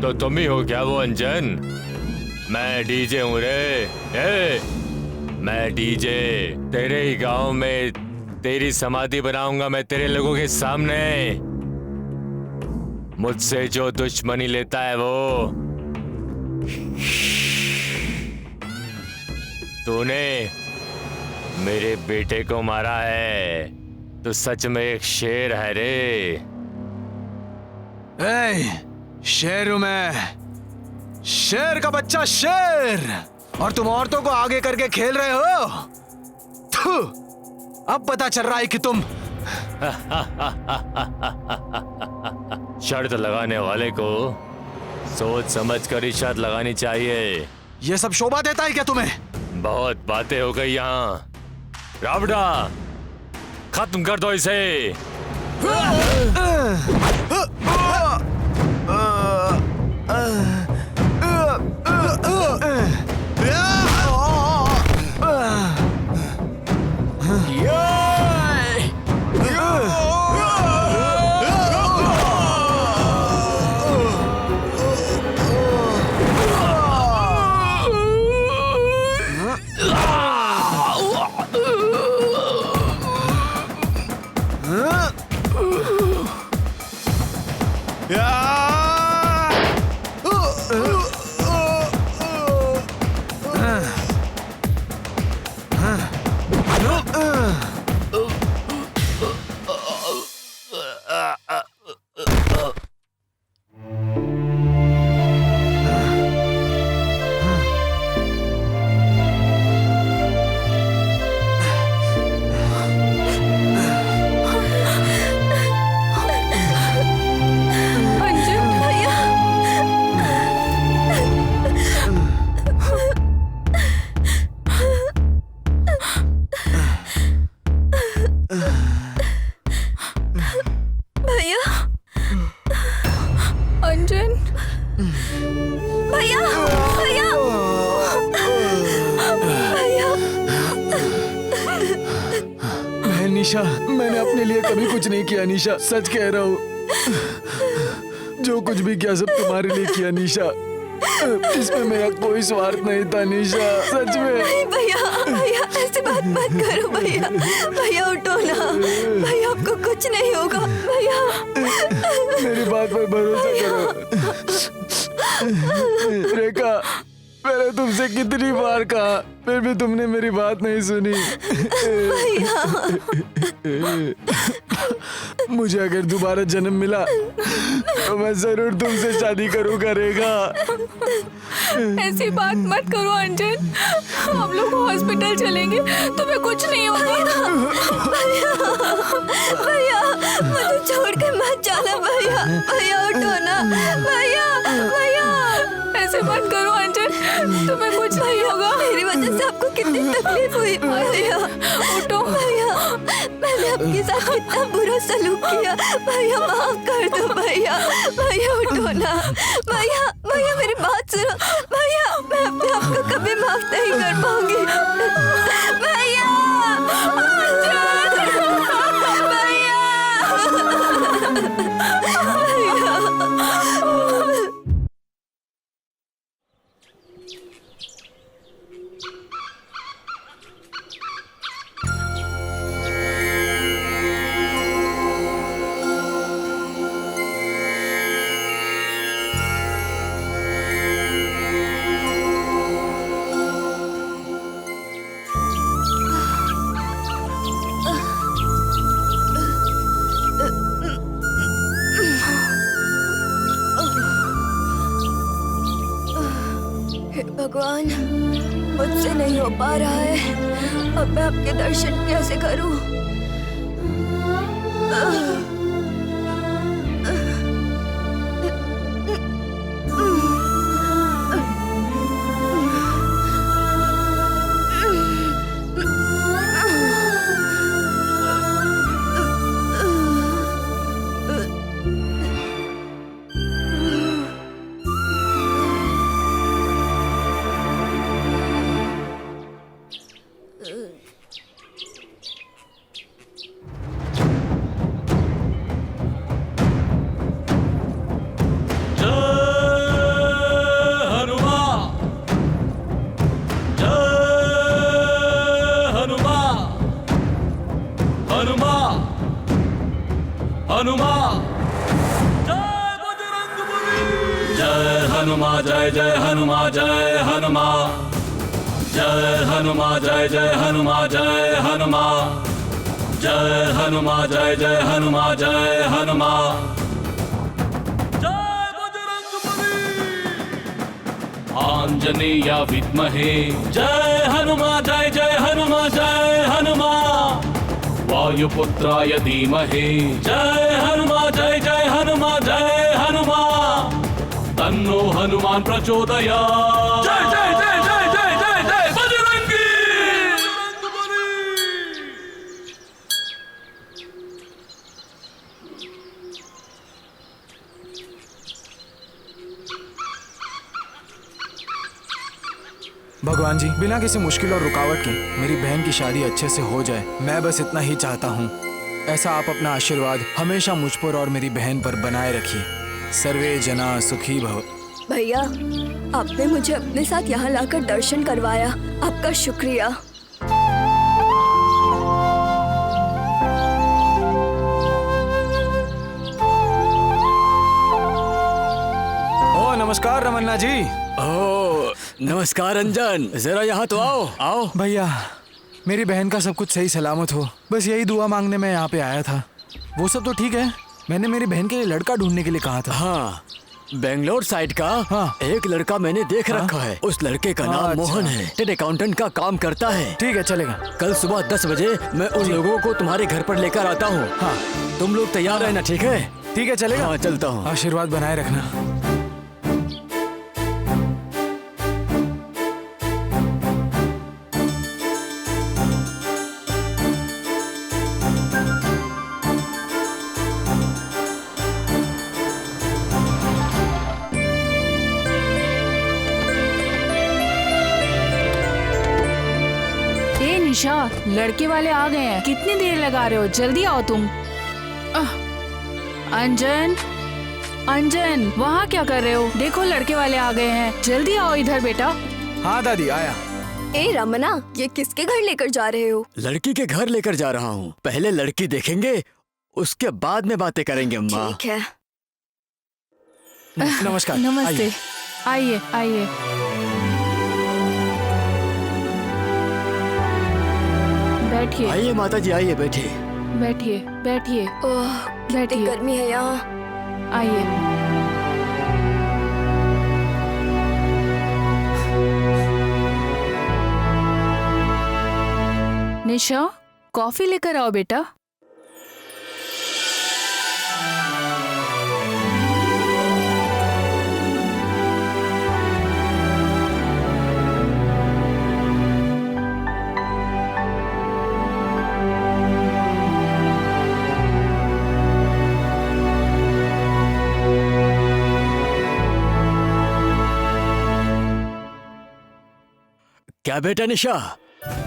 तो तुम ही हो क्या वो अंजन? मैं डीजे हूँ रे। मैं डीजे। तेरे ही गांव में तेरी समाधि बनाऊंगा मैं तेरे लोगों के सामने। मुझसे जो दुश्मनी लेता है वो। तूने मेरे बेटे को मारा है तो सच में एक शेर है रे। शेर हूं मैं, शेर का बच्चा शेर, और तुम औरतों को आगे करके खेल रहे हो। थू, अब पता चल रहा है कि तुम शर्त लगाने वाले को सोच समझ कर ही शर्त लगानी चाहिए। ये सब शोभा देता है क्या तुम्हें? बहुत बातें हो गई यहाँ। रावड़ा, खत्म कर दो इसे। निशा, मैंने अपने लिए कभी कुछ नहीं किया निशा, सच कह रहा हूँ। जो कुछ भी किया सब तुम्हारे लिए किया निशा। इसमें मेरा कोई स्वार्थ नहीं था निशा, सच में। नहीं भैया, भैया ऐसी बात मत करो भैया। भैया उठो ना, भैया आपको कुछ नहीं होगा भैया। मेरी बात पर भरोसा करो। रेखा, मैंने तुमसे कितनी बार कहा, फिर भी तुमने मेरी बात नहीं सुनी। मुझे अगर दोबारा जन्म मिला तो मैं जरूर तुमसे शादी करूंगा रेखा। ऐसी बात मत करो अंजन, हम लोग हॉस्पिटल चलेंगे, तुम्हें कुछ नहीं होगा। भैया, भैया मुझे छोड़ के मत जाना भैया। भैया उठो ना भैया, भैया ऐसे मत करो अंजन, तुम्हें कुछ नहीं होगा। मेरी वजह से आपको कितनी तकलीफ हुई भैया। उठो भैया, मैंने आपके साथ कितना बुरा सलूक किया भैया, माफ कर दो भैया। भैया उठो ना भैया, भैया मेरी बात सुनो भैया, मैं अपने आप को कभी माफ नहीं कर पाऊंगी भैया। भगवान, मुझसे नहीं हो पा रहा है, अब मैं आपके दर्शन कैसे करूं? हनुमान जय हनुमान जय जय हनुमान जय हनुमान जय हनुमान जय जय हनुमान जय हनुमान जय हनुमान जय जय हनुमान जय हनुमान जय बजरंगबली आंजनेय विद्महे जय हनुमान जय जय हनुमान जय हनुमान वायुपुत्राय धीमहि जय हनुमान जय जय हनुमान जय हनुमान तन्नो हनुमान प्रचोदयात् जय जय जय जय जय जय जय बजरंगी भगवान जी, बिना किसी मुश्किल और रुकावट के मेरी बहन की शादी अच्छे से हो जाए, मैं बस इतना ही चाहता हूँ। ऐसा आप अपना आशीर्वाद हमेशा मुझ पर और मेरी बहन पर बनाए रखिए। सर्वे जना सुखी भव। भैया, आपने मुझे अपने साथ यहाँ लाकर दर्शन करवाया, आपका शुक्रिया। ओ नमस्कार रमन्ना जी। ओह नमस्कार अंजन, जरा यहाँ तो आओ आओ। भैया, मेरी बहन का सब कुछ सही सलामत हो, बस यही दुआ मांगने मैं यहाँ पे आया था। वो सब तो ठीक है, मैंने मेरी बहन के लिए लड़का ढूंढने के लिए कहा था। हाँ, बेंगलोर साइड का एक लड़का मैंने देख रखा है। उस लड़के का नाम मोहन है, टेड अकाउंटेंट का काम करता है। ठीक है, चलेगा। कल सुबह 10 बजे मैं उन लोगों को तुम्हारे घर पर लेकर आता हूँ। हाँ, तुम लोग तैयार रहना, ठीक है? ठीक है, चलेगा। हाँ, चलता हूँ। आशीर्वाद बनाए रखना। निशा, लड़के वाले आ गए हैं। कितनी देर लगा रहे हो? जल्दी आओ तुम। अंजन, अंजन, वहाँ क्या कर रहे हो? देखो लड़के वाले आ गए हैं, जल्दी आओ इधर बेटा। हाँ दादी, आया। ए रमना, ये किसके घर लेकर जा रहे हो? लड़की के घर लेकर जा रहा हूँ। पहले लड़की देखेंगे, उसके बाद में बातें करेंगे अम्मा। ठीक है। नमस्कार। नमस्ते, आइए आइए। बैठिए। आइए माता जी, आइए, बैठिए बैठिए बैठिए। ओह, कितनी बैठिए। गर्मी है यहाँ। आइए। निशा, कॉफी लेकर आओ बेटा। क्या बेटा निशा,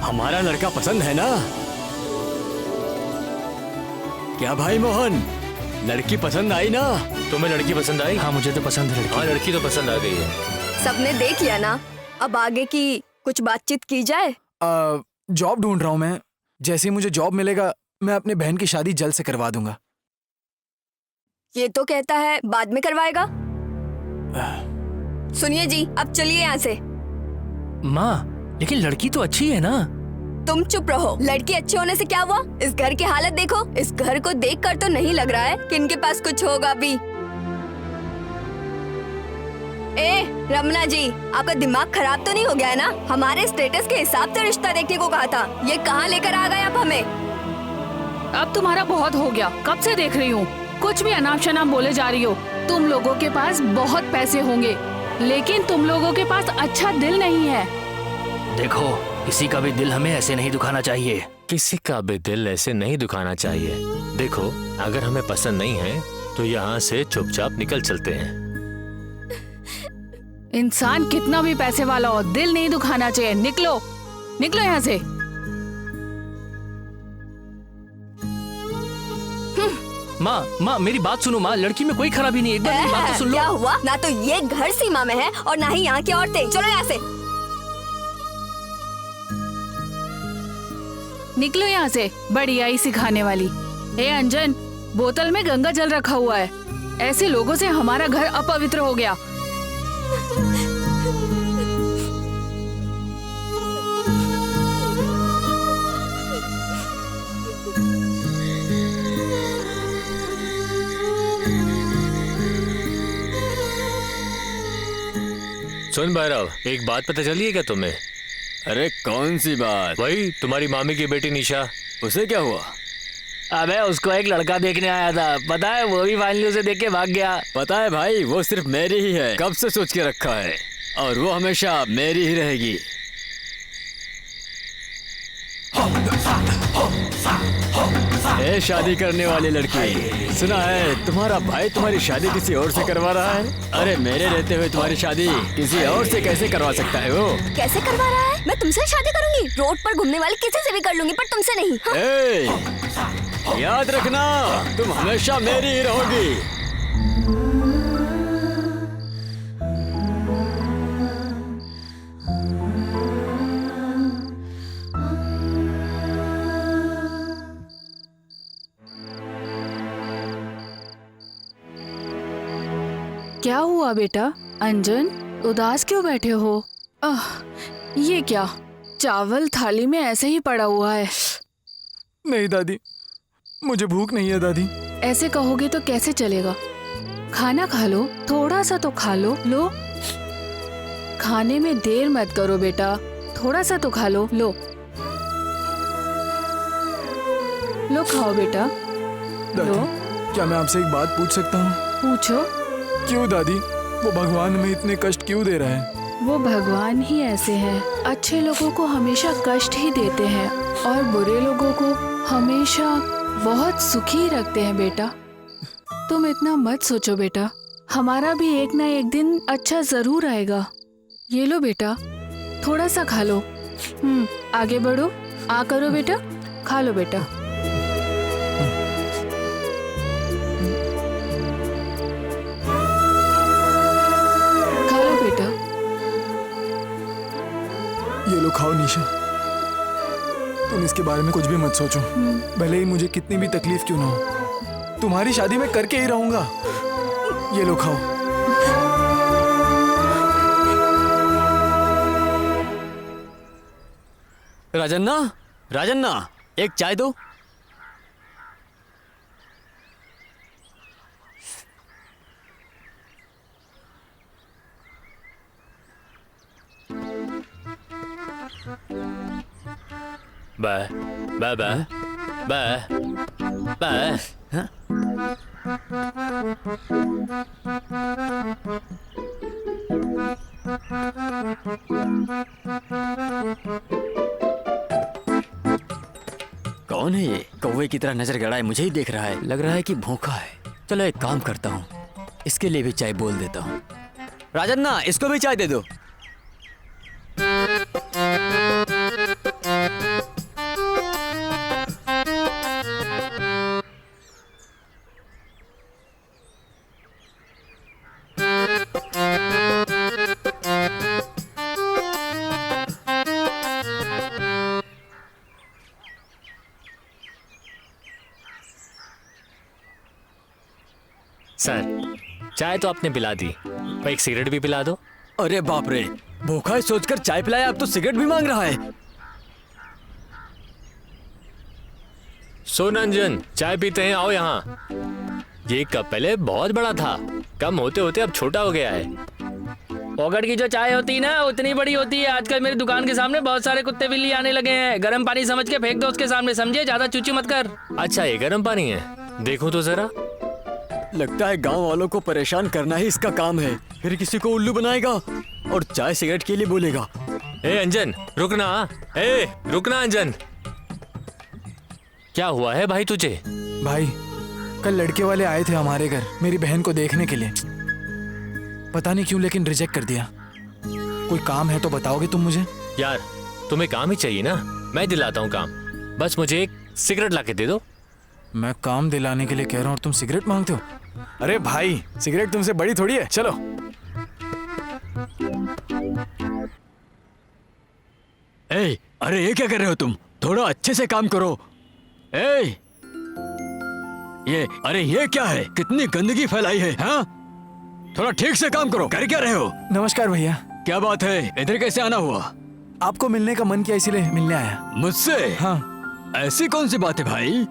हमारा लड़का पसंद है ना? क्या भाई मोहन, लड़की पसंद आई ना? तुम्हें लड़की पसंद आई? हाँ, मुझे तो पसंद है लड़की। हाँ, लड़की तो पसंद आ गई है। सबने देख लिया ना, अब आगे की कुछ बातचीत की जाए। जॉब ढूंढ रहा हूँ मैं। जैसे ही मुझे जॉब मिलेगा, मैं अपनी बहन की शादी जल्द से करवा दूंगा। ये तो कहता है बाद में करवाएगा। सुनिए जी, अब चलिए यहाँ से। माँ, लेकिन लड़की तो अच्छी है ना? तुम चुप रहो। लड़की अच्छे होने से क्या हुआ? इस घर की हालत देखो। इस घर को देखकर तो नहीं लग रहा है कि इनके पास कुछ होगा भी। ए रमना जी, आपका दिमाग खराब तो नहीं हो गया है ना? हमारे स्टेटस के हिसाब से रिश्ता देखने को कहा था, ये कहाँ लेकर आ गए आप हमें? अब तुम्हारा बहुत हो गया, कब से देख रही हूँ। कुछ भी अनाप शनाप बोले जा रही हो। तुम लोगों के पास बहुत पैसे होंगे, लेकिन तुम लोगों के पास अच्छा दिल नहीं है। देखो, किसी का भी दिल हमें ऐसे नहीं दुखाना चाहिए। किसी का भी दिल ऐसे नहीं दुखाना चाहिए। देखो, अगर हमें पसंद नहीं है तो यहाँ से चुपचाप निकल चलते हैं। इंसान कितना भी पैसे वाला हो, दिल नहीं दुखाना चाहिए। निकलो, निकलो यहाँ से। माँ, मेरी बात सुनो माँ, लड़की में कोई खराबी नहीं है, एक बार मेरी बात तो सुन लो। क्या हुआ? ना तो ये घर सीमा में है और ना ही यहाँ की औरतें। चलो यहाँ से। निकलो यहाँ से, बड़ी आई सिखाने वाली। ए अंजन, बोतल में गंगा जल रखा हुआ है। ऐसे लोगों से हमारा घर अपवित्र हो गया। सुन भैरव, एक बात पता चली है क्या तुम्हें? अरे कौन सी बात? वही तुम्हारी मामी की बेटी निशा। उसे क्या हुआ? अबे उसको एक लड़का देखने आया था, पता है, वो भी फाइनली उसे देख के भाग गया। पता है भाई, वो सिर्फ मेरी ही है, कब से सोच के रखा है, और वो हमेशा मेरी ही रहेगी। ए शादी करने वाली लड़की, सुना है तुम्हारा भाई तुम्हारी शादी किसी और से करवा रहा है? अरे मेरे रहते हुए तुम्हारी शादी किसी और से कैसे करवा सकता है वो? कैसे करवा रहा है? मैं तुमसे शादी करूंगी, रोड पर घूमने वाले किसी से भी कर लूंगी, पर तुमसे नहीं। हाँ? ए, याद रखना, तुम हमेशा मेरी ही रहोगी। क्या हुआ बेटा? अंजन, उदास क्यों बैठे हो? ये क्या? चावल थाली में ऐसे ही पड़ा हुआ है। नहीं दादी, मुझे भूख नहीं है दादी। ऐसे कहोगे तो कैसे चलेगा? खाना खा लो, थोड़ा सा तो खा लो। लो, खाने में देर मत करो बेटा, थोड़ा सा तो खा लो। लो लो, खाओ बेटा। लो, दादी, क्या मैं आपसे एक बात पूछ सकता हूँ? पूछो। क्यों दादी, वो भगवान हमें इतने कष्ट क्यों दे रहा है? वो भगवान ही ऐसे हैं, अच्छे लोगों को हमेशा कष्ट ही देते हैं और बुरे लोगों को हमेशा बहुत सुखी रखते हैं बेटा। तुम इतना मत सोचो बेटा, हमारा भी एक ना एक दिन अच्छा जरूर आएगा। ये लो बेटा, थोड़ा सा खा लो। आगे बढ़ो, आ करो बेटा, खा लो बेटा। ये लो, खाओ निशा। तुम इसके बारे में कुछ भी मत सोचो, भले ही मुझे कितनी भी तकलीफ क्यों ना हो, तुम्हारी शादी मैं करके ही रहूंगा। ये लो, खाओ। राजन्ना, राजन्ना, एक चाय दो। Bye bye bye bye bye. कौन है ये? कौवे की तरह नजर गड़ाए मुझे ही देख रहा है, लग रहा है कि भूखा है। चलो एक काम करता हूँ, इसके लिए भी चाय बोल देता हूँ। राजन्ना, इसको भी चाय दे दो। सर, चाय तो आपने पिला दी, पर एक सिगरेट भी पिला दो। अरे बाप रे, भूखा है सोचकर चाय पिलाया, अब तो सिगरेट भी मांग रहा है। सुन अंजन, चाय पीते हैं, आओ यहाँ। ये कप पहले बहुत बड़ा था, कम होते होते अब छोटा हो गया है। पॉकेट की जो चाय होती है ना, उतनी बड़ी होती है। आजकल मेरी दुकान के सामने बहुत सारे कुत्ते बिल्ली आने लगे हैं। गर्म पानी समझ के फेंक दो उसके सामने, समझे? ज्यादा चूचू मत कर। अच्छा, ये गर्म पानी है, देखो तो जरा। लगता है गांव वालों को परेशान करना ही इसका काम है, फिर किसी को उल्लू बनाएगा और चाय सिगरेट के लिए बोलेगा। ए अंजन, रुकना। ए रुकना अंजन, क्या हुआ है भाई तुझे? भाई, कल लड़के वाले आए थे हमारे घर मेरी बहन को देखने के लिए, पता नहीं क्यों लेकिन रिजेक्ट कर दिया। कोई काम है तो बताओगे तुम मुझे? यार, तुम्हें काम ही चाहिए ना, मैं दिलाता हूँ काम। बस मुझे एक सिगरेट ला के दे दो। मैं काम दिलाने के लिए कह रहा हूँ और तुम सिगरेट मांगते हो? अरे भाई, सिगरेट तुमसे बड़ी थोड़ी है, चलो। ए, अरे ये क्या कर रहे हो तुम? थोड़ा अच्छे से काम करो। ए, ये क्या है? कितनी गंदगी फैलाई है, हाँ? थोड़ा ठीक से काम करो। कर क्या रहे हो? नमस्कार भैया। क्या बात है? इधर कैसे आना हुआ? आपको मिलने का मन किया इसीलिए मिलने आया। मुझसे? हाँ ऐसी कौन सी बात है भाई?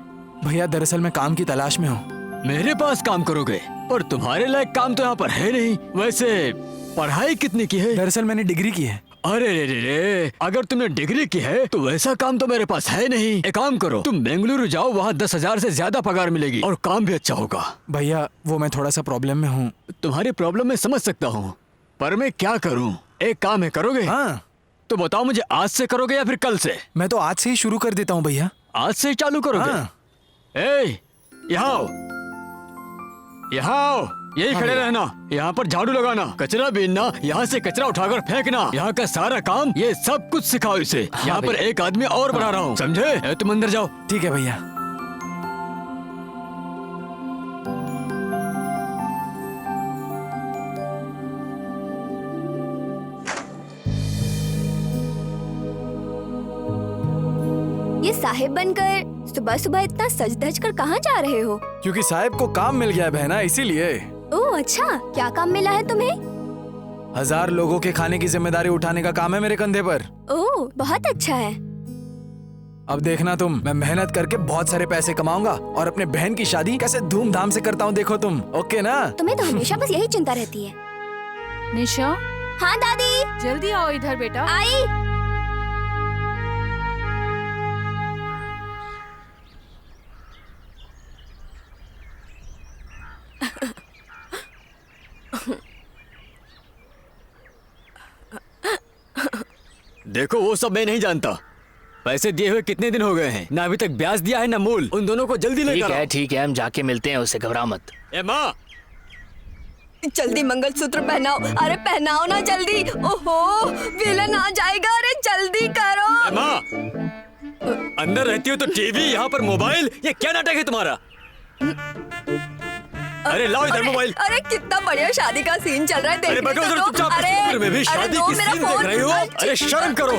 भैया, दरअसल मैं काम की तलाश में हूँ। मेरे पास काम करोगे? पर तुम्हारे लायक काम तो यहाँ पर है नहीं। वैसे पढ़ाई कितनी की है? दरअसल मैंने डिग्री की है। अरे रे, अगर तुमने डिग्री की है तो वैसा काम तो मेरे पास है नहीं। एक काम करो, तुम बेंगलुरु जाओ, वहाँ 10,000 से ज्यादा पगार मिलेगी और काम भी अच्छा होगा। भैया वो मैं थोड़ा सा प्रॉब्लम में हूँ। तुम्हारी प्रॉब्लम मैं समझ सकता हूँ, पर मैं क्या करूँ? एक काम है, करोगे? हाँ तो बताओ मुझे, आज से करोगे या फिर कल से? मैं तो आज से ही शुरू कर देता हूँ भैया। आज से ही चालू करोगे? हाँ। यहाँ आओ, यहाँ आओ, यही खड़े रहना। यहाँ पर झाड़ू लगाना, कचरा बीनना, यहाँ से कचरा उठाकर फेंकना, यहाँ का सारा काम, ये सब कुछ सिखाओ इसे। यहाँ पर एक आदमी और बढ़ा रहा हूँ, समझे? तुम अंदर जाओ। ठीक है भैया। ये साहिब बनकर सुबह सुबह इतना सज धज कर कहाँ जा रहे हो? क्योंकि साहब को काम मिल गया है बहना, इसीलिए। ओह अच्छा, क्या काम मिला है तुम्हें? 1000 लोगों के खाने की जिम्मेदारी उठाने का काम है मेरे कंधे पर। ओह बहुत अच्छा है। अब देखना तुम, मैं मेहनत करके बहुत सारे पैसे कमाऊंगा और अपने बहन की शादी कैसे धूमधाम से करता हूँ, देखो तुम। ओके ना? तुम्हें तो हमेशा बस यही चिंता रहती है। निशा, हाँ दादी। जल्दी आओ इधर बेटा। आई। देखो वो सब मैं नहीं जानता। पैसे दिए हुए कितने दिन हो गए हैं, ना अभी तक ब्याज दिया है ना मूल। उन दोनों को जल्दी लेकर आओ। ठीक है, हम जाके मिलते हैं उससे, घबरा मत। ए माँ, जल्दी मंगलसूत्र पहनाओ। अरे पहनाओ ना जल्दी। ओहो विलन आ जाएगा। अरे जल्दी करो। ए माँ, अंदर रहती हो तो टीवी, यहाँ पर मोबाइल, ये क्या नाटक है तुम्हारा? अरे लाओ इधर मोबाइल। अरे कितना बढ़िया शादी का सीन चल रहा है, अरे देखने बैठो तो उधर दो। चुपचाप। अरे इस उम्र में भी शादी दो की मेरा सीन देख फोन। रही हो? अरे शर्म करो,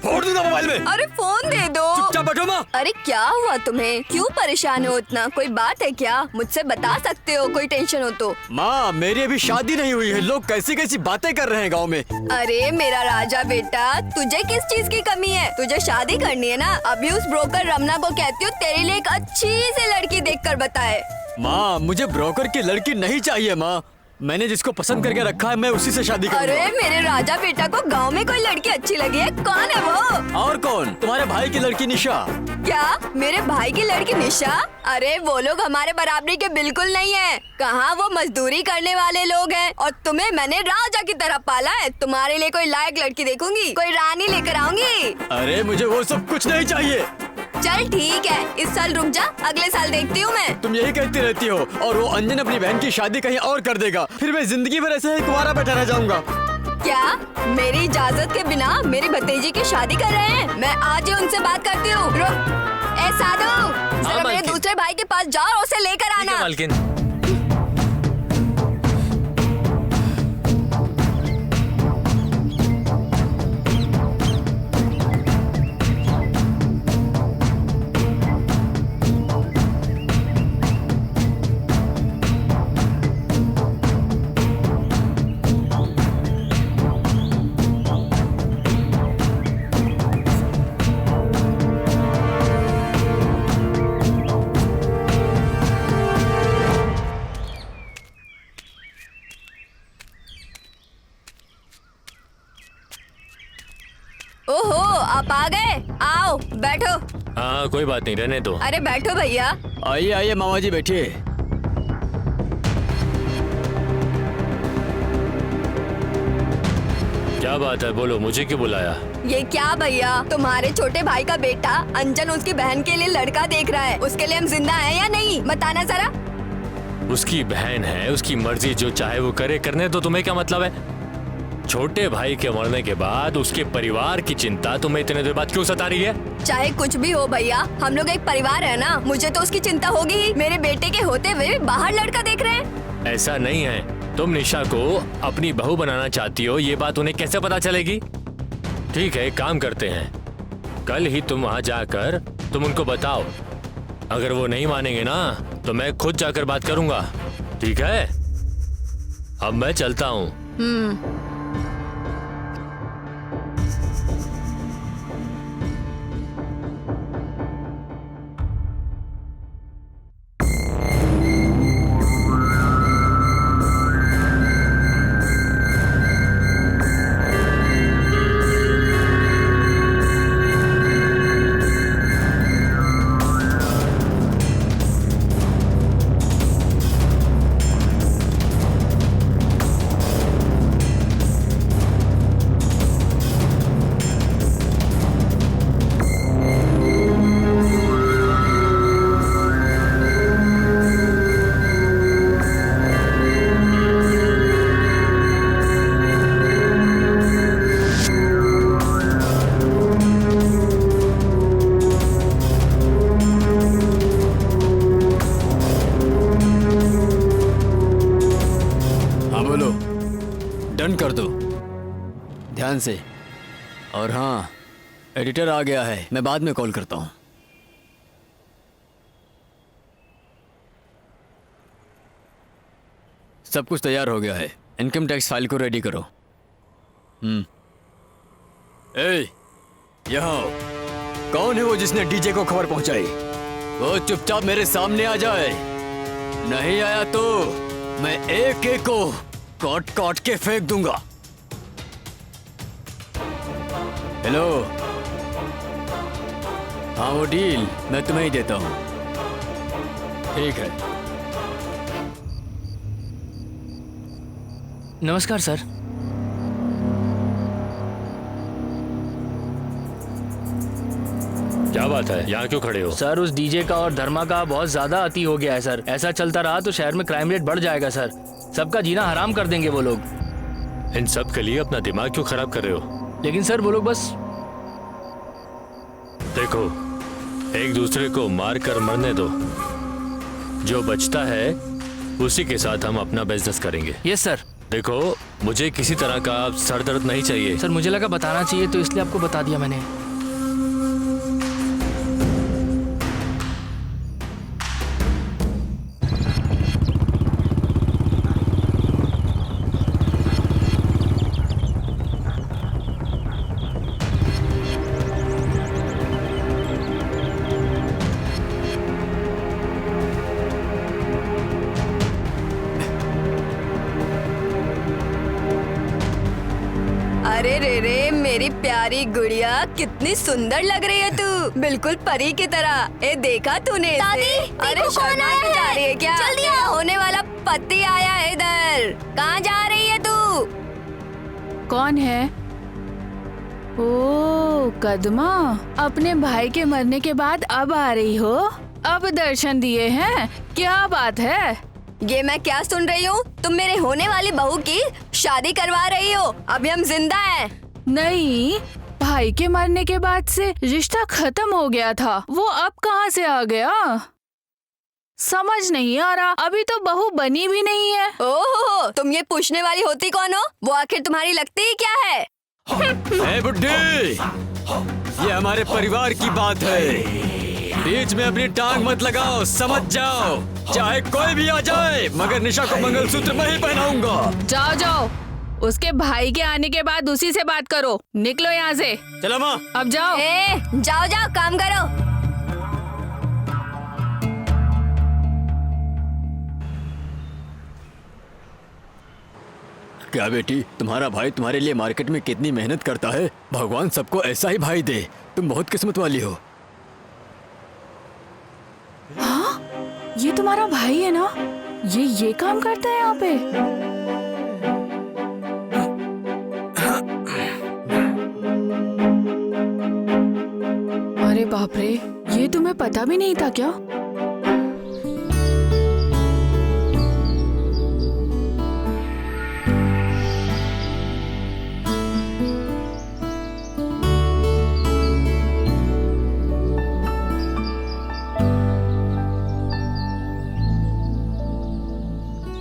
फोड़ दूंगा मोबाइल में। अरे फोन दे दो। चुपचाप बैठो माँ। अरे क्या हुआ तुम्हें? क्यों परेशान हो इतना? कोई बात है क्या? मुझसे बता सकते हो कोई टेंशन हो तो। माँ मेरी अभी शादी नहीं हुई है, लोग कैसी कैसी बातें कर रहे हैं गाँव में। अरे मेरा राजा बेटा, तुझे किस चीज की कमी है? तुझे शादी करनी है ना? अभी उस ब्रोकर रमना को कहती हूँ तेरे लिए एक अच्छी सी लड़की देखकर बताए। माँ मुझे ब्रोकर की लड़की नहीं चाहिए माँ, मैंने जिसको पसंद करके रखा है मैं उसी से शादी करूंगा। अरे मेरे राजा बेटा को गांव में कोई लड़की अच्छी लगी है? कौन है वो? और कौन? तुम्हारे भाई की लड़की निशा। क्या मेरे भाई की लड़की निशा? अरे वो लोग हमारे बराबरी के बिल्कुल नहीं है। कहाँ वो मजदूरी करने वाले लोग हैं और तुम्हें मैंने राजा की तरह पाला है। तुम्हारे लिए कोई लायक लड़की देखूंगी, कोई रानी लेकर आऊंगी। अरे मुझे वो सब कुछ नहीं चाहिए। चल ठीक है, इस साल रुक जा, अगले साल देखती हूँ मैं। तुम यही कहती रहती हो और वो अंजन अपनी बहन की शादी कहीं और कर देगा, फिर मैं जिंदगी भर ऐसे ही कुंवारा बैठा रह जाऊंगा। क्या मेरी इजाजत के बिना मेरी भतीजी की शादी कर रहे हैं? मैं आज ही उनसे बात करती हूँ। रुक, ए साधु, जरा मेरे मालकिन। दूसरे भाई के पास जाओ और उसे लेकर आना। मालकिन। ओहो आप आ गए, आओ बैठो। हाँ कोई बात नहीं, रहने दो। अरे बैठो भैया। आइए आइए मामा जी बैठिए। क्या बात है, बोलो, मुझे क्यों बुलाया? ये क्या भैया, तुम्हारे छोटे भाई का बेटा अंजन उसकी बहन के लिए लड़का देख रहा है। उसके लिए हम जिंदा हैं या नहीं, बताना जरा। उसकी बहन है, उसकी मर्जी, जो चाहे वो करे, करने तो तुम्हें क्या मतलब है? छोटे भाई के मरने के बाद उसके परिवार की चिंता तुम्हें इतने देर बाद क्यों सता रही है? चाहे कुछ भी हो भैया, हम लोग एक परिवार है ना, मुझे तो उसकी चिंता होगी ही। मेरे बेटे के होते हुए बाहर लड़का देख रहे हैं। ऐसा नहीं है, तुम निशा को अपनी बहू बनाना चाहती हो, ये बात उन्हें कैसे पता चलेगी? ठीक है, एक काम करते हैं, कल ही तुम वहाँ जाकर तुम उनको बताओ अगर वो नहीं मानेंगे ना तो मैं खुद जाकर बात करूंगा, ठीक है? अब मैं चलता हूँ। डन कर दो ध्यान से। और हाँ, एडिटर आ गया है, मैं बाद में कॉल करता हूँ। सब कुछ तैयार हो गया है, इनकम टैक्स फाइल को रेडी करो। ए, यहाँ आओ। कौन है वो जिसने डीजे को खबर पहुंचाई? वो चुपचाप मेरे सामने आ जाए, नहीं आया तो मैं एक एक को काट काट के फेंक दूंगा। हेलो, हाँ वो डील मैं तुम्हें ही देता हूँ, ठीक है? नमस्कार सर। क्या बात है, यहाँ क्यों खड़े हो? सर उस डीजे का और धर्मा का बहुत ज्यादा अति हो गया है सर। ऐसा चलता रहा तो शहर में क्राइम रेट बढ़ जाएगा सर। सबका जीना हराम कर देंगे वो लोग। इन सब के लिए अपना दिमाग क्यों खराब कर रहे हो? लेकिन सर वो लोग बस देखो, एक दूसरे को मार कर मरने दो, जो बचता है उसी के साथ हम अपना बिजनेस करेंगे। Yes sir. देखो, मुझे किसी तरह का सर दर्द नहीं चाहिए। सर मुझे लगा बताना चाहिए तो इसलिए आपको बता दिया मैंने। अरे रे रे मेरी प्यारी गुड़िया, कितनी सुंदर लग रही है तू, बिल्कुल परी की तरह। ए देखा तूने इसे? दादी, अरे देखो कौन शर्मा आया के जा है? रही है क्या? जल्दी तेरा आओ। होने वाला पति आया है इधर। कहाँ जा रही है तू? कौन है? ओ कदमा, अपने भाई के मरने के बाद अब आ रही हो? अब दर्शन दिए हैं? क्या बात है? ये मैं क्या सुन रही हूँ? तुम मेरे होने वाली बहू की शादी करवा रही हो? अभी हम जिंदा हैं। नहीं, भाई के मरने के बाद से रिश्ता खत्म हो गया था, वो अब कहाँ से आ गया? समझ नहीं आ रहा, अभी तो बहू बनी भी नहीं है। ओहो, तुम ये पूछने वाली होती कौन हो? वो आखिर तुम्हारी लगती ही क्या है? ए बुड्ढी, ये हमारे परिवार की बात है, बीच में अपनी टांग मत लगाओ, समझ जाओ। चाहे कोई भी आ जाए, मगर निशा को मंगलसूत्र मैं ही पहनाऊंगा। जाओ जाओ, उसके भाई के आने के बाद उसी से बात करो। निकलो यहाँ से। चलो माँ। अब जाओ। जाओ जाओ, काम करो। क्या बेटी, तुम्हारा भाई तुम्हारे लिए मार्केट में कितनी मेहनत करता है। भगवान सबको ऐसा ही भाई दे, तुम बहुत किस्मत वाली हो। हाँ, ये तुम्हारा भाई है ना? ये काम करता है यहाँ पे? अरे बाप रे, ये तुम्हें पता भी नहीं था क्या?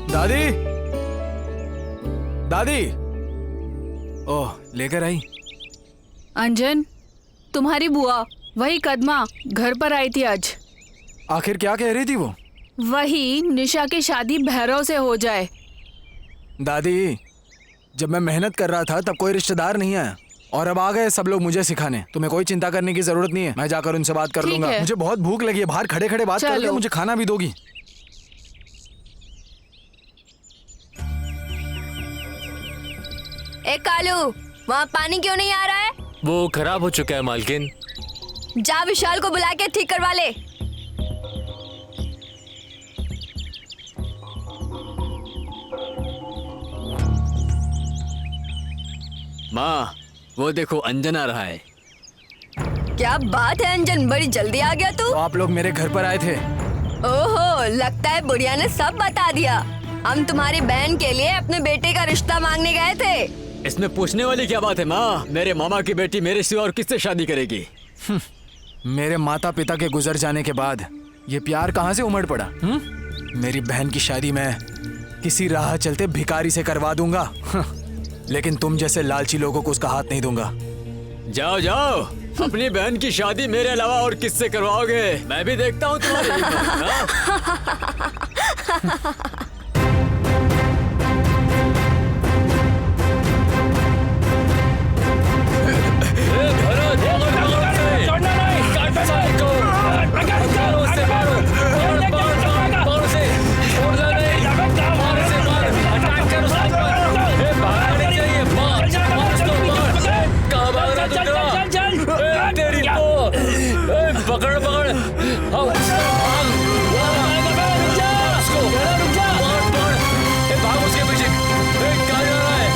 दादी, दादी, ओह लेकर आई। अंजन, तुम्हारी बुआ, वही कदमा, घर पर आई थी आज। आखिर क्या कह रही थी वो? वही निशा की शादी भैरव से हो जाए। दादी, जब मैं मेहनत कर रहा था तब कोई रिश्तेदार नहीं आया और अब आ गए सब लोग मुझे सिखाने। तुम्हें कोई चिंता करने की जरूरत नहीं है, मैं जाकर उनसे बात कर ठीक लूंगा। है। मुझे बहुत भूख लगी है, बाहर खड़े खड़े बात चलो। करके मुझे खाना भी दोगी? ए कालू, वहाँ पानी क्यों नहीं आ रहा है? वो खराब हो चुका है मालकिन। जा विशाल को बुला के ठीक करवा ले। माँ, वो देखो अंजन आ रहा है। क्या बात है अंजन, बड़ी जल्दी आ गया तू। तो आप लोग मेरे घर पर आए थे? ओहो, लगता है बुढ़िया ने सब बता दिया। हम तुम्हारी बहन के लिए अपने बेटे का रिश्ता मांगने गए थे। इसमें पूछने वाली क्या बात है माँ? मेरे मामा की बेटी मेरे सिवा और किससे शादी करेगी? मेरे माता पिता के गुजर जाने के बाद ये प्यार कहाँ से उमड़ पड़ा? मेरी बहन की शादी मैं किसी राह चलते भिखारी से करवा दूंगा, लेकिन तुम जैसे लालची लोगों को उसका हाथ नहीं दूंगा। जाओ जाओ, अपनी बहन की शादी मेरे अलावा और किससे करवाओगे? मैं भी देखता हूँ तुम्हारी हिम्मत, हाँ? पकड़ पकड़ भाग उसके पीछे। कहाँ जा रहा है?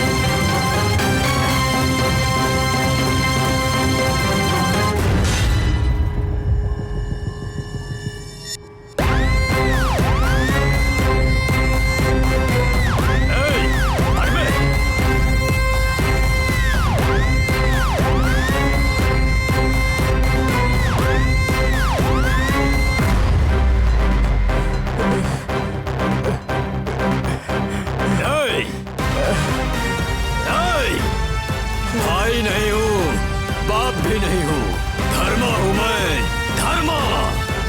भाई नहीं हूँ, बाप भी नहीं हूँ, धर्मा हूँ मैं, धर्मा।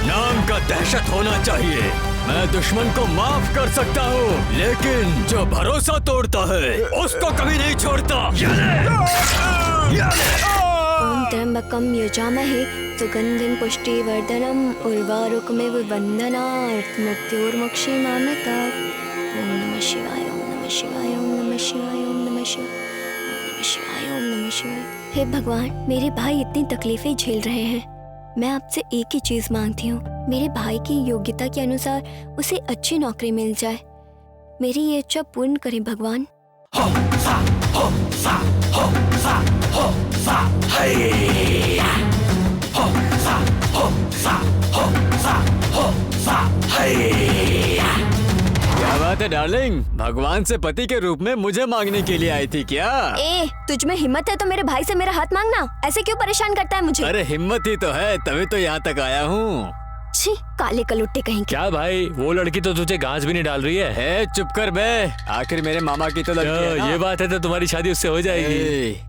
नाम का दहशत होना चाहिए। मैं दुश्मन को माफ कर सकता हूँ, लेकिन जो भरोसा तोड़ता है उसको कभी नहीं छोड़ता। ओम त्र्यंबकम यजामहे सुगंधिं पुष्टिवर्धनम् उर्वारुकमिव बन्धनात् मृत्योर्मुक्षीमामृतात्। ओम नमः शिवाय, ओम नमः शिवाय, ओम नमः शिवाय, ओम नमः शिवाय, ओम नमः शिवाय, ओम नमः शिवाय। हे भगवान, मेरे भाई इतनी तकलीफें झेल रहे हैं। मैं आपसे एक ही चीज मांगती हूँ, मेरे भाई की योग्यता के अनुसार उसे अच्छी नौकरी मिल जाए। मेरी ये इच्छा पूर्ण करें भगवान। क्या बात है डार्लिंग, भगवान से पति के रूप में मुझे मांगने के लिए आई थी क्या? ए, तुझ में हिम्मत है तो मेरे भाई से मेरा हाथ मांगना। ऐसे क्यों परेशान करता है मुझे? अरे हिम्मत ही तो है, तभी तो यहाँ तक आया हूँ। छी, काले कलुट्टे कहीं के। क्या भाई, वो लड़की तो तुझे घास भी नहीं डाल रही है। चुप कर बे, आखिर मेरे मामा की तो लड़की है ना? ये बात है तो तुम्हारी शादी उससे हो जाएगी। ए,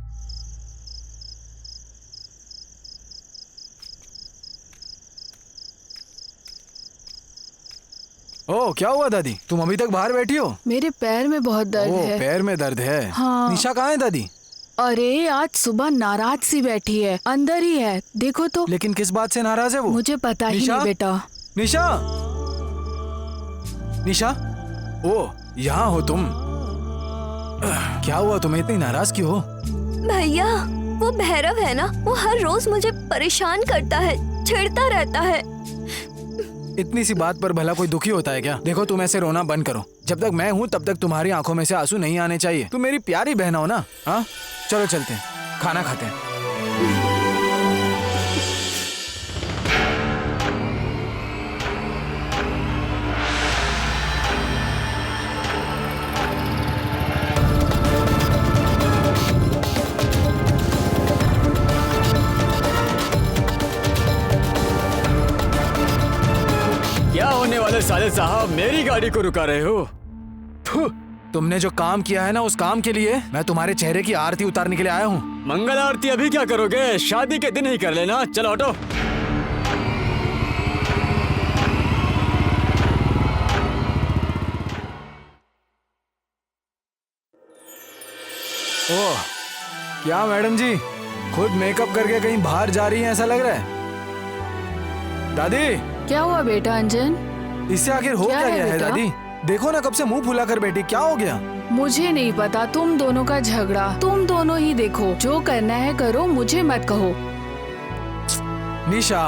ओ, क्या हुआ दादी? तुम अभी तक बाहर बैठी हो? मेरे पैर में बहुत दर्द ओ, है। पैर में दर्द है। हाँ। निशा कहाँ है दादी? अरे आज सुबह नाराज सी बैठी है, अंदर ही है, देखो तो। लेकिन किस बात से नाराज है वो? मुझे पता ही निशा? नहीं बेटा। निशा, निशा, ओ यहाँ हो तुम? क्या हुआ, तुम्हें इतनी नाराज क्यों हो? भैया, वो भैरव है ना, वो हर रोज मुझे परेशान करता है, छेड़ता रहता है। इतनी सी बात पर भला कोई दुखी होता है क्या? देखो, तुम ऐसे रोना बंद करो। जब तक मैं हूँ तब तक तुम्हारी आंखों में से आंसू नहीं आने चाहिए। तुम मेरी प्यारी बहन हो ना? हाँ, चलो चलते हैं, खाना खाते हैं। क्या होने वाले साले साहब, मेरी गाड़ी को रुका रहे हो? फु, तुमने जो काम किया है ना, उस काम के लिए मैं तुम्हारे चेहरे की आरती उतारने के लिए आया हूँ। मंगल आरती अभी क्या करोगे? शादी के दिन ही कर लेना। चलो हटो। ओह, क्या मैडम जी खुद मेकअप करके कहीं बाहर जा रही हैं ऐसा लग रहा है। दादी, क्या हुआ बेटा अंजन? इससे आखिर हो क्या क्या है गया है बेटा? दादी? देखो ना कब से मुंह फुला कर बैठी, क्या हो गया? मुझे नहीं पता, तुम दोनों का झगड़ा तुम दोनों ही देखो, जो करना है करो, मुझे मत कहो। निशा,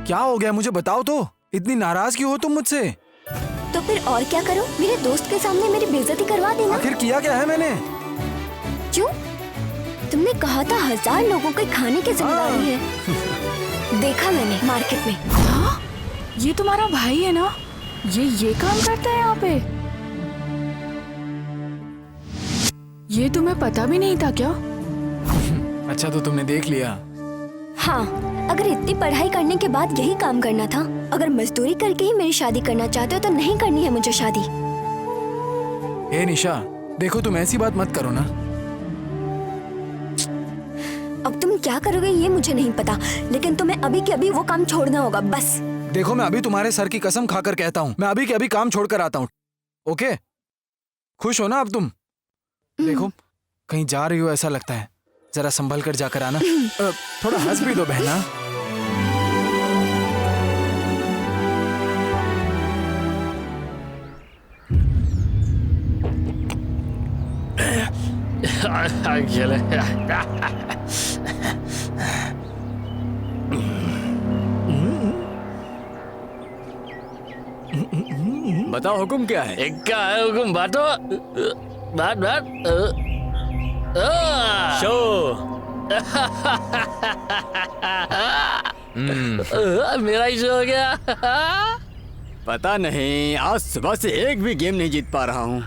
क्या हो गया मुझे बताओ तो, इतनी नाराज क्यों हो तुम मुझसे? तो फिर और क्या करो, मेरे दोस्त के सामने मेरी बेइज्जती करवा देना। आखिर किया क्या है मैंने? क्यों? तुमने कहा था 1000 लोगों के खाने की जिम्मेदारी है। देखा मैंने मार्केट में। हाँ? ये तुम्हारा भाई है ना? ये काम करता है यहाँ पे? ये तुम्हें पता भी नहीं था क्या? अच्छा तो तुमने देख लिया। हाँ, अगर इतनी पढ़ाई करने के बाद यही काम करना था, अगर मजदूरी करके ही मेरी शादी करना चाहते हो तो नहीं करनी है मुझे शादी। ए निशा, देखो तुम ऐसी बात मत करो ना। अब तुम क्या करोगे ये मुझे नहीं पता, लेकिन तुम्हें अभी के अभी वो काम छोड़ना होगा बस। देखो मैं अभी तुम्हारे सर की कसम खाकर कहता हूँ, मैं अभी के अभी काम छोड़कर आता हूँ। ओके, खुश हो ना अब तुम? देखो कहीं जा रही हो ऐसा लगता है, जरा संभल कर जाकर आना। थोड़ा हंस भी दो बहना। बताओ हुक्म क्या है? क्या है हुकुम? बातो बात बात शो। मेरा ही शो हो गया। पता नहीं, आज सुबह से एक भी गेम नहीं जीत पा रहा हूँ।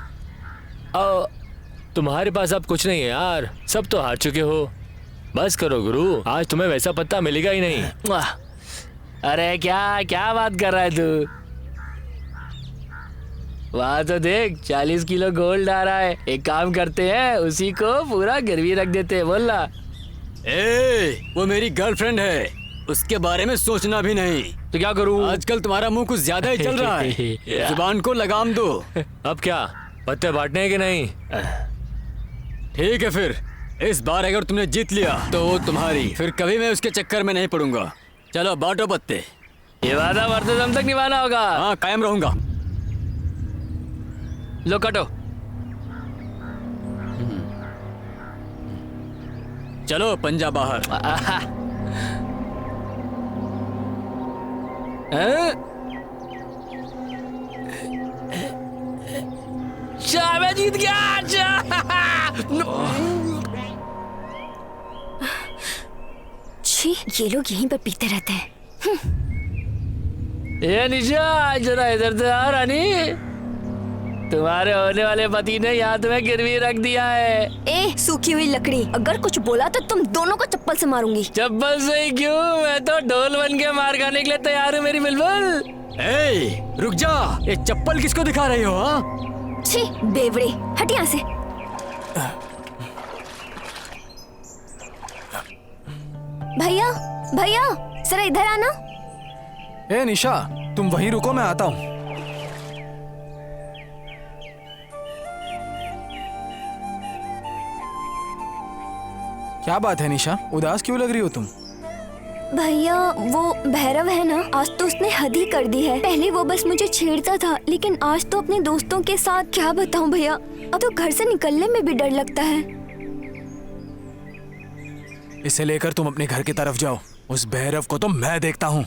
तुम्हारे पास अब कुछ नहीं है यार, सब तो हार चुके हो। बस करो गुरु, आज तुम्हें वैसा पत्ता मिलेगा ही नहीं। अरे क्या क्या बात कर रहा है तू? वहाँ तो देख 40 किलो गोल्ड आ रहा है। एक काम करते हैं, उसी को पूरा गिरवी रख देते हैं। बोल ना। वो मेरी गर्लफ्रेंड है, उसके बारे में सोचना भी नहीं। तो क्या करूं? आजकल तुम्हारा मुंह कुछ ज्यादा ही चल रहा है, जुबान को लगाम दो। अब क्या पत्ते बांटने हैं कि नहीं? ठीक है फिर, इस बार अगर तुमने जीत लिया तो वो तुम्हारी, फिर कभी मैं उसके चक्कर में नहीं पड़ूंगा। चलो बांटो पत्ते। ये वादा मरते दम तक निभाना होगा। हाँ, कायम रहूंगा। लो कटो। चलो पंजा बाहर। मैं जीत गया। छी, ये लोग यहीं पर पीते रहते हैं। ये निशा, जरा इधर से आ रानी। तुम्हारे होने वाले पति ने यहाँ तुम्हें गिरवी रख दिया है। ए सूखी हुई लकड़ी, अगर कुछ बोला तो तुम दोनों को चप्पल से मारूंगी। चप्पल से ही क्यों, मैं तो ढोल बन के मार खाने के लिए तैयार हूँ मेरी बुलबुल। रुक जा, ये चप्पल किसको दिखा रही हो? हाँ, छी बेवड़े, हट यहाँ से। भैया भैया, जरा इधर आना। ए निशा, तुम वहीं रुको, मैं आता हूँ। क्या बात है निशा, उदास क्यों लग रही हो तुम? भैया वो भैरव है ना, आज तो उसने हद ही कर दी है। पहले वो बस मुझे छेड़ता था, लेकिन आज तो अपने दोस्तों के साथ, क्या बताऊं भैया, अब तो घर से निकलने में भी डर लगता है। इसे लेकर तुम अपने घर की तरफ जाओ, उस भैरव को तो मैं देखता हूँ।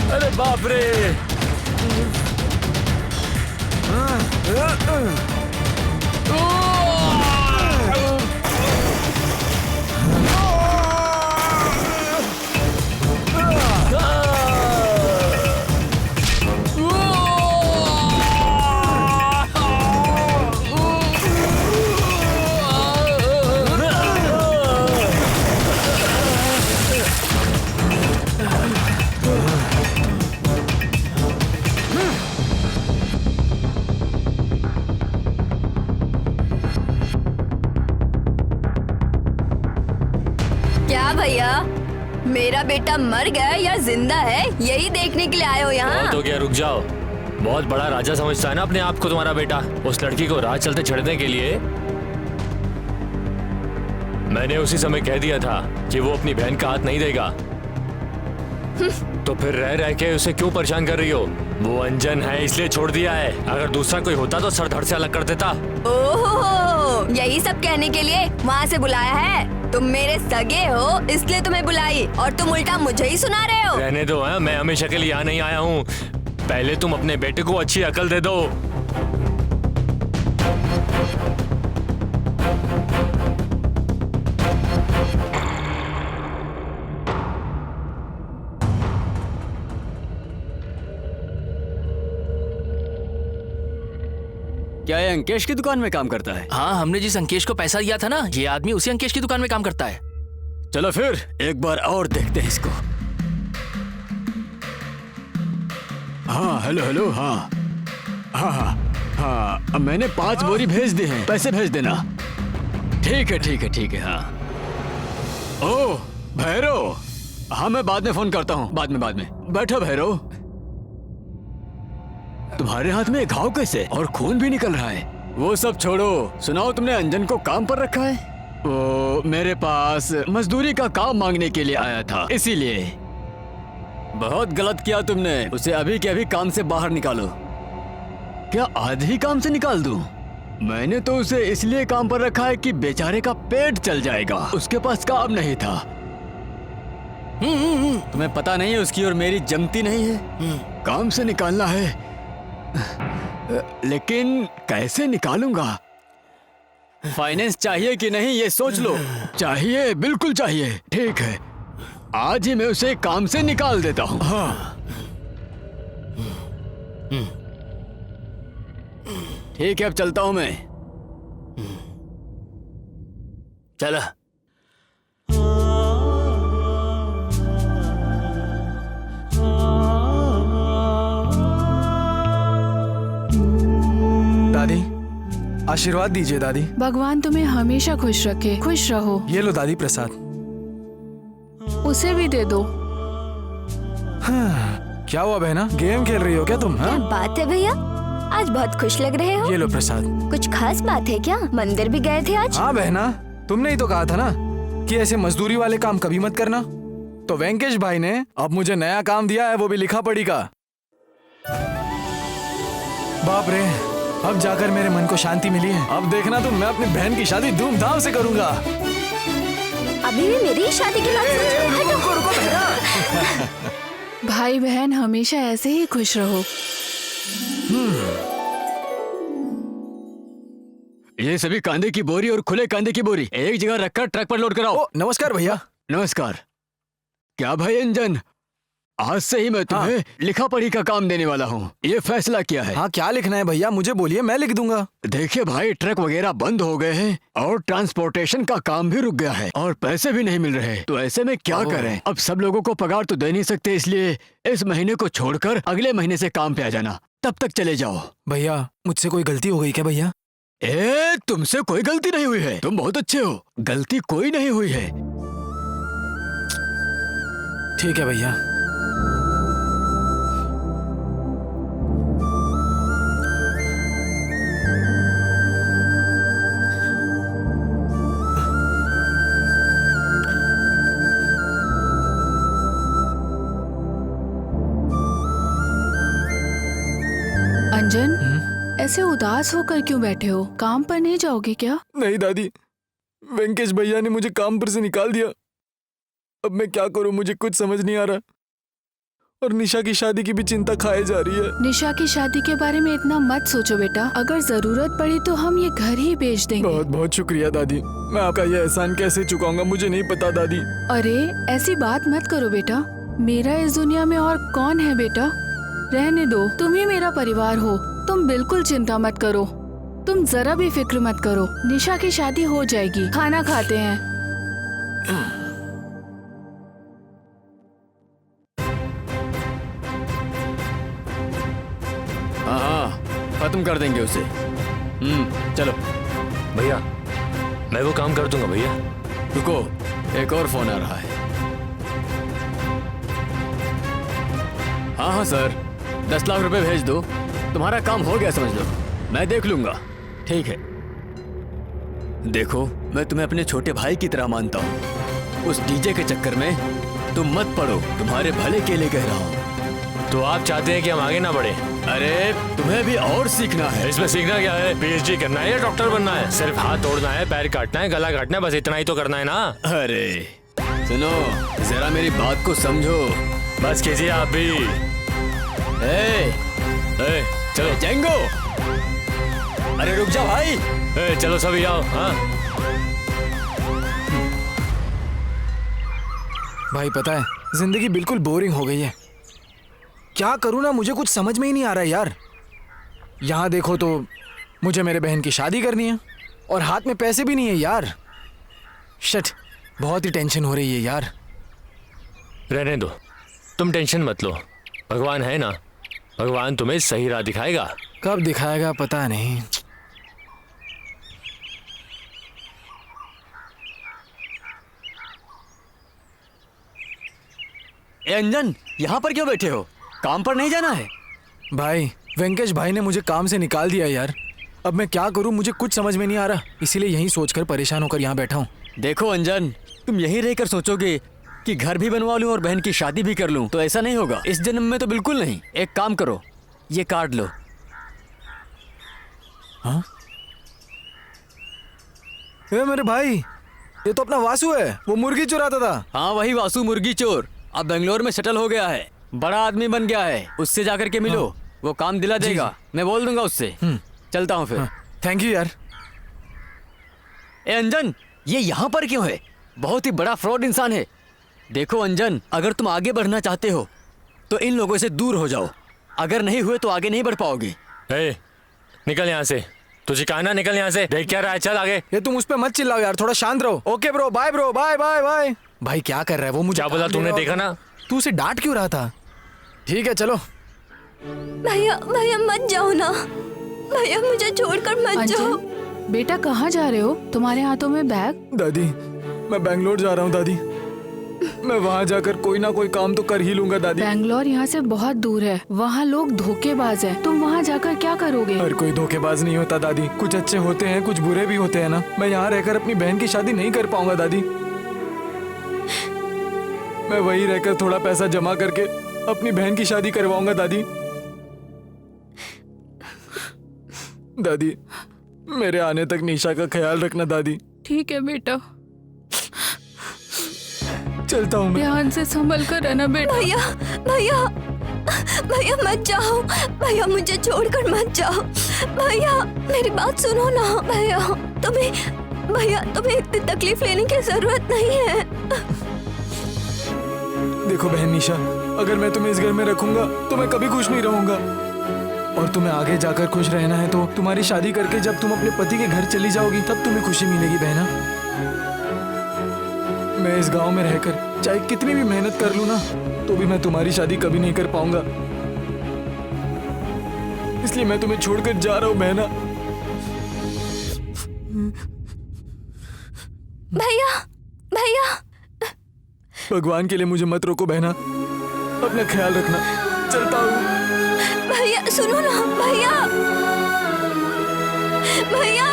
अरे बाप रे! क्या भैया, मेरा बेटा मर गया या जिंदा है, यही देखने के लिए आए हो यहाँ? बहुत हो गया, रुक जाओ। बहुत बड़ा राजा समझता है ना अपने आप को तुम्हारा बेटा। उस लड़की को राह चलते छड़ने के लिए मैंने उसी समय कह दिया था कि वो अपनी बहन का हाथ नहीं देगा। तो फिर रह रह के उसे क्यों परेशान कर रही हो? वो अंजन है इसलिए छोड़ दिया है, अगर दूसरा कोई होता तो सर धड़ से अलग कर देता। ओहो, यही सब कहने के लिए वहाँ से बुलाया है? तुम मेरे सगे हो इसलिए तुम्हें बुलाई और तुम उल्टा मुझे ही सुना रहे हो। रहने दो, है मैं हमेशा के लिए यहाँ नहीं आया हूँ। पहले तुम अपने बेटे को अच्छी अकल दे दो। क्या ये अंकेश की दुकान में काम करता है? हाँ, हमने जिस अंकेश को पैसा दिया था ना, ये आदमी उसी अंकेश की दुकान में काम करता है। चलो फिर एक बार और देखते हैं इसको। हाँ हेलो हेलो, हाँ हाँ हाँ हाँ, अब मैंने 5 बोरी भेज दी हैं, पैसे भेज देना। ठीक है ठीक है ठीक है। हाँ ओह भैरव, हाँ मैं बाद में फोन करता हूँ, बाद में। बैठो भैरव। तुम्हारे हाथ में घाव कैसे और खून भी निकल रहा है? वो सब छोड़ो, सुनाओ तुमने अंजन को काम पर रखा है? वो मेरे पास मजदूरी का काम मांगने के लिए आया था, इसीलिए। बहुत गलत किया तुमने, उसे अभी के अभी काम से बाहर निकालो। क्या आज ही काम से निकाल दूं? मैंने तो उसे इसलिए काम पर रखा है कि बेचारे का पेट चल जाएगा, उसके पास काम नहीं था। तुम्हें पता नहीं है उसकी और मेरी जमती नहीं है? काम से निकालना है, लेकिन कैसे निकालूंगा? फाइनेंस चाहिए कि नहीं ये सोच लो। चाहिए, बिल्कुल चाहिए। ठीक है, आज ही मैं उसे काम से निकाल देता हूँ। हाँ ठीक है, अब चलता हूँ मैं। चलो। दादी, आशीर्वाद दीजिए दादी। भगवान तुम्हें हमेशा खुश रखे, खुश रहो। ये लो दादी प्रसाद। उसे भी दे दो। हाँ, क्या हुआ बहना, गेम खेल रही हो क्या तुम? क्या हाँ, बात है भैया, आज बहुत खुश लग रहे हो। ये लो प्रसाद। कुछ खास बात है क्या? मंदिर भी गए थे आज? हाँ बहना, तुमने ही तो कहा था ना कि ऐसे मजदूरी वाले काम कभी मत करना। तो वेंकटेश भाई ने अब मुझे नया काम दिया है, वो भी लिखा पढ़ी का। बाप रे, अब जाकर मेरे मन को शांति मिली है। अब देखना तुम, मैं अपनी बहन की शादी धूमधाम से करूंगा। अभी भी मेरी शादी की बात सोच रहे हो? रुको रुको बहना। भाई बहन हमेशा ऐसे ही खुश रहो। ये सभी कांदे की बोरी और खुले कांदे की बोरी एक जगह रखकर ट्रक पर लोड कराओ। ओ नमस्कार भैया। नमस्कार। क्या भाई अंजन, आज से ही मैं तुम्हें लिखा पढ़ी का काम देने वाला हूँ। ये फैसला किया है। हाँ क्या लिखना है भैया, मुझे बोलिए, मैं लिख दूंगा। देखिए भाई, ट्रक वगैरह बंद हो गए हैं और ट्रांसपोर्टेशन का काम भी रुक गया है और पैसे भी नहीं मिल रहे। तो ऐसे में क्या करें? अब सब लोगों को पगार तो दे नहीं सकते, इसलिए इस महीने को छोड़कर अगले महीने से काम पे आ जाना। तब तक चले जाओ। भैया मुझसे कोई गलती हो गई क्या भैया? तुमसे कोई गलती नहीं हुई है, तुम बहुत अच्छे हो, गलती कोई नहीं हुई है। ठीक है भैया। अंजन, ऐसे उदास होकर क्यों बैठे हो? काम पर नहीं जाओगे क्या? नहीं दादी, वेंकटेश भैया ने मुझे काम पर से निकाल दिया। अब मैं क्या करूं, मुझे कुछ समझ नहीं आ रहा। और निशा की शादी की भी चिंता खाए जा रही है। निशा की शादी के बारे में इतना मत सोचो बेटा। अगर जरूरत पड़ी तो हम ये घर ही बेच देंगे। बहुत बहुत शुक्रिया दादी, मैं आपका ये एहसान कैसे चुकाऊंगा मुझे नहीं पता दादी। अरे ऐसी बात मत करो बेटा, मेरा इस दुनिया में और कौन है बेटा। रहने दो, तुम ही मेरा परिवार हो। तुम बिल्कुल चिंता मत करो, तुम जरा भी फिक्र मत करो। निशा की शादी हो जाएगी। खाना खाते हैं। हाँ, खत्म कर देंगे उसे। चलो। भैया मैं वो काम कर दूंगा भैया। रुको, एक और फोन आ रहा है। हाँ सर, 10 लाख रुपए भेज दो, तुम्हारा काम हो गया समझ लो। मैं देख लूंगा। ठीक है। देखो, मैं तुम्हें अपने छोटे भाई की तरह मानता हूँ। उस डीजे के चक्कर में तुम मत पड़ो, तुम्हारे भले के लिए कह रहा हूँ। तो आप चाहते हैं कि हम आगे ना बढ़े? अरे तुम्हें भी और सीखना है। इसमें सीखना क्या है? पीएचडी करना है या डॉक्टर बनना है? सिर्फ हाथ तोड़ना है, पैर काटना है, गला काटना है, बस इतना ही तो करना है ना। अरे सुनो, जरा मेरी बात को समझो। बस कीजिए आप भी। चलो जेंगो, अरे रुक जा भाई। चलो सभी आओ। हाँ भाई पता है, जिंदगी बिल्कुल बोरिंग हो गई है। क्या करूं ना, मुझे कुछ समझ में ही नहीं आ रहा है यार। यहाँ देखो तो मुझे मेरे बहन की शादी करनी है और हाथ में पैसे भी नहीं है यार। शिट, बहुत ही टेंशन हो रही है यार। रहने दो, तुम टेंशन मत लो। भगवान है ना, भगवान तुम्हें सही राह दिखाएगा। कब दिखाएगा पता नहीं। ए अंजन, यहाँ पर क्यों बैठे हो? काम पर नहीं जाना है? भाई, वेंकटेश भाई ने मुझे काम से निकाल दिया यार। अब मैं क्या करूं, मुझे कुछ समझ में नहीं आ रहा, इसीलिए यहीं सोचकर परेशान होकर यहाँ बैठा हूँ। देखो अंजन, तुम यहीं रहकर सोचोगे कि घर भी बनवा लूं और बहन की शादी भी कर लूं, तो ऐसा नहीं होगा। इस जन्म में तो बिल्कुल नहीं। एक काम करो, ये कार्ड लो। हाँ? ए मेरे भाई, ये तो अपना वासु है, वो मुर्गी चुराता था। हाँ वही वासु, मुर्गी चोर। अब बेंगलोर में सेटल हो गया है, बड़ा आदमी बन गया है। उससे जाकर के मिलो। हाँ। वो काम दिला देगा। मैं बोल दूंगा उससे। चलता हूँ फिर। थैंक यू यार। ए अंजन, ये यहाँ पर क्यों है? बहुत ही बड़ा फ्रॉड इंसान है। देखो अंजन, अगर तुम आगे बढ़ना चाहते हो तो इन लोगों से दूर हो जाओ। अगर नहीं हुए तो आगे नहीं बढ़ पाओगे। ए, निकल यहाँ से। तुझे कहा ना निकल यहाँ से। देख क्या रहा है, चल आगे। ये तुम उस पे मत चिल्लाओ यार, थोड़ा शांत रहो। Okay bro, bye bro, bye bye bye. भाई क्या कर रहा है वो? मुझे क्या बोला तूने, देखा ना? तू उसे डांट क्यों रहा था? ठीक है चलो। भैया भैया मत जाओ ना, भैया मुझे छोड़कर मत जाओ। अंजन बेटा कहाँ जा रहे हो? तुम्हारे हाथों में बैग। दादी मैं बैंगलोर जा रहा हूँ दादी। मैं वहाँ जाकर कोई ना कोई काम तो कर ही लूंगा दादी। बैंगलोर यहाँ से बहुत दूर है, वहाँ लोग धोखेबाज हैं। तुम वहाँ जाकर क्या करोगे? हर कोई धोखेबाज नहीं होता दादी, कुछ अच्छे होते हैं कुछ बुरे भी होते हैं ना। मैं यहाँ रहकर अपनी बहन की शादी नहीं कर पाऊंगा दादी। मैं वहीं रहकर थोड़ा पैसा जमा करके अपनी बहन की शादी करवाऊंगा दादी। दादी मेरे आने तक निशा का ख्याल रखना दादी। ठीक है बेटा, चलता हूँ मैं। ध्यान से संभल कर रहना बेटा। भैया भैया भैया मत जाओ, भैया मुझे छोड़कर मत जाओ। भैया मेरी बात सुनो ना। भैया तुम्हें इतनी तकलीफ लेने की जरूरत नहीं है। देखो बहन निशा, अगर मैं तुम्हें इस घर में रखूंगा तो मैं कभी खुश नहीं रहूंगा, और तुम्हें आगे जाकर खुश रहना है तो तुम्हारी शादी करके जब तुम अपने पति के घर चली जाओगी तब तुम्हें खुशी मिलेगी बहना। मैं इस गांव में रहकर चाहे कितनी भी मेहनत कर लूं ना तो भी मैं तुम्हारी शादी कभी नहीं कर पाऊंगा, इसलिए मैं तुम्हें छोड़कर जा रहा हूं बहना। भैया भैया भगवान के लिए मुझे मत रोको बहना, अपना ख्याल रखना। चलता हूँ। भैया सुनो ना। भैया भैया